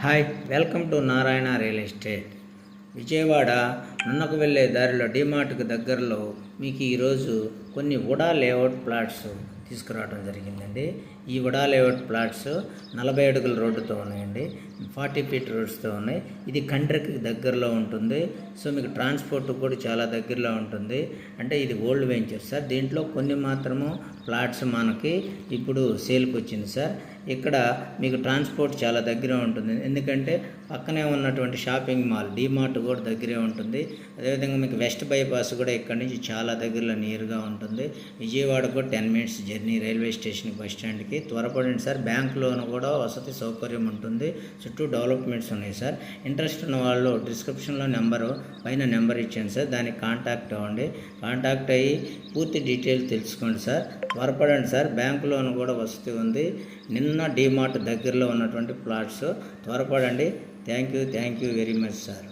Hi, welcome to Narayana real estate. Vijayawada నున్నకు వెళ్ళే దారిలో డీమార్ట్కి దగ్గరలో మీకు ఈరోజు కొన్ని వుడా లేఅవుట్ ప్లాట్స్ తీసుకురావడం జరిగిందండి. ఈ వుడా లేఅవుట్ ప్లాట్స్ 40 అడుగుల రోడ్డుతో ఉన్నాయండి, 40 ఫీట్ రోడ్స్తో ఉన్నాయి. ఇది కండ్రికి దగ్గరలో ఉంటుంది. సో మీకు ట్రాన్స్పోర్ట్ కూడా చాలా దగ్గరలో ఉంటుంది. అంటే ఇది ఓల్డ్ వెంచర్ సార్. దీంట్లో కొన్ని మాత్రము ప్లాట్స్ మనకి ఇప్పుడు సేల్కి వచ్చింది సార్. ఇక్కడ మీకు ట్రాన్స్పోర్ట్ చాలా దగ్గర ఉంటుంది, ఎందుకంటే పక్కనే ఉన్నటువంటి షాపింగ్ మాల్ డీమార్ట్ కూడా దగ్గరే ఉంటుంది. అదేవిధంగా మీకు వెస్ట్ బైపాస్ కూడా ఇక్కడ నుంచి చాలా దగ్గరలో నియర్గా ఉంటుంది. విజయవాడకు 10 మినిట్స్ జర్నీ రైల్వే స్టేషన్కి, బస్ స్టాండ్కి. త్వరపడండి సార్. బ్యాంక్ లోన్ కూడా వసతి సౌకర్యం ఉంటుంది. చుట్టూ డెవలప్మెంట్స్ ఉన్నాయి సార్. ఇంట్రెస్ట్ ఉన్న వాళ్ళు డిస్క్రిప్షన్లో పైన నెంబర్ ఇచ్చాను సార్, దానికి కాంటాక్ట్ అవ్వండి. కాంటాక్ట్ అయ్యి పూర్తి డీటెయిల్స్ తెలుసుకోండి సార్. త్వరపడండి సార్. బ్యాంక్ లోన్ కూడా వసతి ఉంది. నిన్న డీమార్ట్ దగ్గరలో ఉన్నటువంటి ప్లాట్స్. త్వరపడండి. Thank you very much sir.